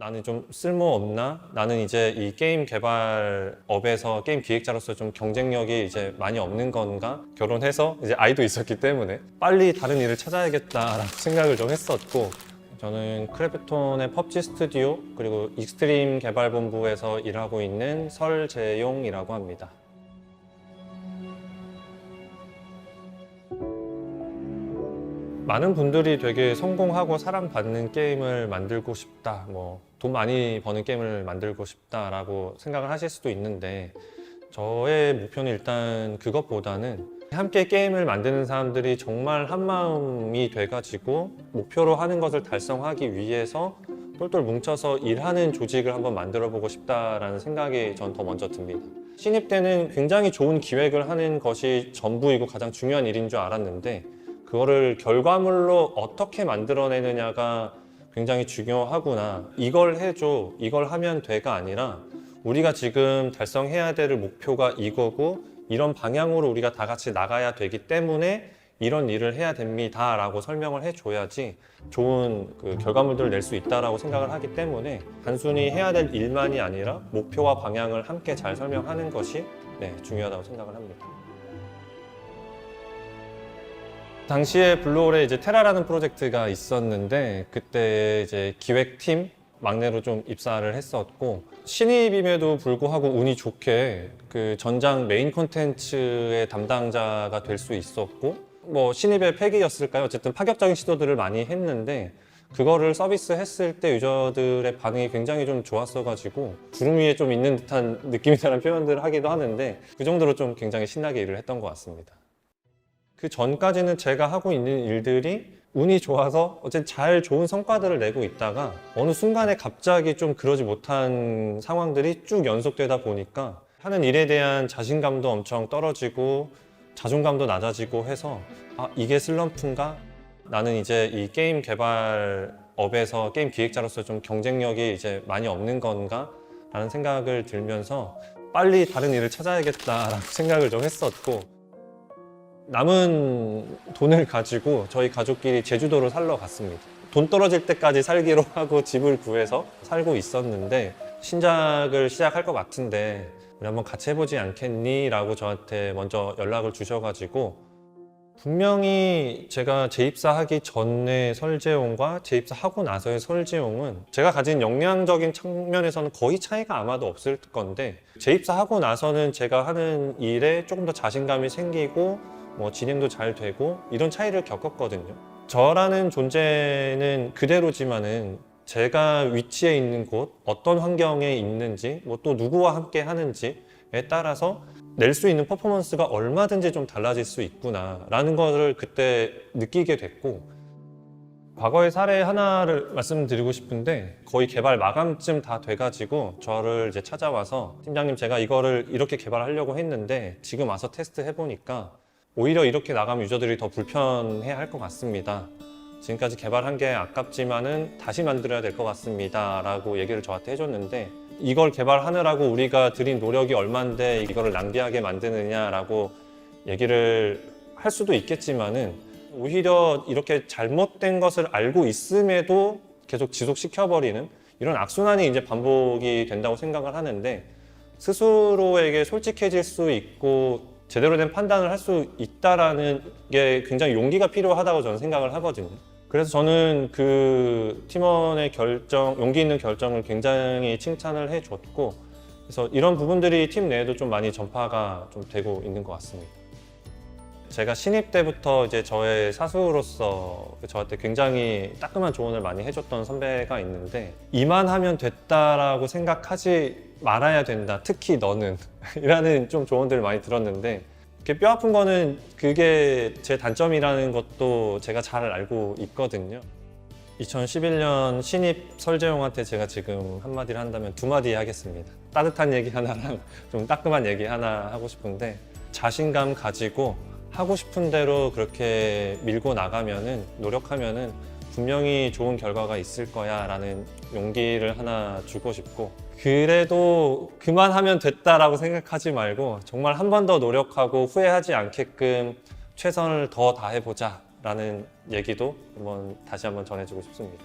나는 좀 쓸모없나? 나는 이제 이 게임 개발업에서 게임 기획자로서 좀 경쟁력이 이제 많이 없는 건가? 결혼해서 이제 아이도 있었기 때문에 빨리 다른 일을 찾아야겠다라고 생각을 좀 했었고, 저는 크래프톤의 펍지 스튜디오 그리고 익스트림 개발본부에서 일하고 있는 설재용이라고 합니다. 많은 분들이 되게 성공하고 사랑받는 게임을 만들고 싶다, 돈 많이 버는 게임을 만들고 싶다라고 생각을 하실 수도 있는데, 저의 목표는 일단 그것보다는 함께 게임을 만드는 사람들이 정말 한마음이 돼가지고 목표로 하는 것을 달성하기 위해서 똘똘 뭉쳐서 일하는 조직을 한번 만들어 보고 싶다라는 생각이 전 더 먼저 듭니다. 신입 때는 굉장히 좋은 기획을 하는 것이 전부이고 가장 중요한 일인 줄 알았는데, 그거를 결과물로 어떻게 만들어내느냐가 굉장히 중요하구나. 이걸 해줘, 이걸 하면 돼가 아니라 우리가 지금 달성해야 될 목표가 이거고 이런 방향으로 우리가 다 같이 나가야 되기 때문에 이런 일을 해야 됩니다 라고 설명을 해줘야지 좋은 결과물들을 낼 수 있다고 생각을 하기 때문에, 단순히 해야 될 일만이 아니라 목표와 방향을 함께 잘 설명하는 것이 중요하다고 생각을 합니다. 당시에 블루홀에 이제 테라라는 프로젝트가 있었는데, 그때 이제 기획팀 막내로 좀 입사를 했었고, 신입임에도 불구하고 운이 좋게 그 전장 메인 콘텐츠의 담당자가 될 수 있었고, 신입의 패기였을까요? 어쨌든 파격적인 시도들을 많이 했는데, 그거를 서비스했을 때 유저들의 반응이 굉장히 좀 좋았어가지고 구름 위에 좀 있는 듯한 느낌이라는 표현들을 하기도 하는데, 그 정도로 좀 굉장히 신나게 일을 했던 것 같습니다. 그 전까지는 제가 하고 있는 일들이 운이 좋아서 어쨌든 잘 좋은 성과들을 내고 있다가 어느 순간에 갑자기 좀 그러지 못한 상황들이 쭉 연속되다 보니까 하는 일에 대한 자신감도 엄청 떨어지고 자존감도 낮아지고 해서, 이게 슬럼프인가? 나는 이제 이 게임 개발업에서 게임 기획자로서 좀 경쟁력이 이제 많이 없는 건가? 라는 생각을 들면서 빨리 다른 일을 찾아야겠다라고 생각을 좀 했었고, 남은 돈을 가지고 저희 가족끼리 제주도로 살러 갔습니다. 돈 떨어질 때까지 살기로 하고 집을 구해서 살고 있었는데, 신작을 시작할 것 같은데 우리 한번 같이 해보지 않겠니? 라고 저한테 먼저 연락을 주셔가지고, 분명히 제가 재입사하기 전에 설재용과 재입사하고 나서의 설재용은 제가 가진 역량적인 측면에서는 거의 차이가 아마도 없을 건데, 재입사하고 나서는 제가 하는 일에 조금 더 자신감이 생기고 진행도 잘 되고 이런 차이를 겪었거든요. 저라는 존재는 그대로지만은 제가 위치해 있는 곳, 어떤 환경에 있는지, 또 누구와 함께 하는지에 따라서 낼 수 있는 퍼포먼스가 얼마든지 좀 달라질 수 있구나 라는 것을 그때 느끼게 됐고, 과거의 사례 하나를 말씀드리고 싶은데, 거의 개발 마감쯤 다 돼가지고 저를 이제 찾아와서, 팀장님 제가 이거를 이렇게 개발하려고 했는데 지금 와서 테스트 해보니까 오히려 이렇게 나가면 유저들이 더 불편해 할 것 같습니다. 지금까지 개발한 게 아깝지만은 다시 만들어야 될 것 같습니다 라고 얘기를 저한테 해줬는데, 이걸 개발하느라고 우리가 들인 노력이 얼만데 이거를 낭비하게 만드느냐라고 얘기를 할 수도 있겠지만은, 오히려 이렇게 잘못된 것을 알고 있음에도 계속 지속시켜버리는 이런 악순환이 이제 반복이 된다고 생각을 하는데, 스스로에게 솔직해질 수 있고 제대로 된 판단을 할 수 있다라는 게 굉장히 용기가 필요하다고 저는 생각을 하거든요. 그래서 저는 그 팀원의 용기 있는 결정을 굉장히 칭찬을 해줬고, 그래서 이런 부분들이 팀 내에도 좀 많이 전파가 좀 되고 있는 것 같습니다. 제가 신입 때부터 이제 저의 사수로서 저한테 굉장히 따끔한 조언을 많이 해줬던 선배가 있는데, 이만하면 됐다라고 생각하지 말아야 된다, 특히 너는 이라는 좀 조언들을 많이 들었는데, 이렇게 뼈 아픈 거는 그게 제 단점이라는 것도 제가 잘 알고 있거든요. 2011년 신입 설재용한테 제가 지금 한마디를 한다면 두 마디 하겠습니다. 따뜻한 얘기 하나랑 좀 따끔한 얘기 하나 하고 싶은데, 자신감 가지고 하고 싶은 대로 그렇게 밀고 나가면은, 노력하면은 분명히 좋은 결과가 있을 거야 라는 용기를 하나 주고 싶고, 그래도 그만하면 됐다라고 생각하지 말고 정말 한 번 더 노력하고 후회하지 않게끔 최선을 더 다해보자 라는 얘기도 다시 한번 전해주고 싶습니다.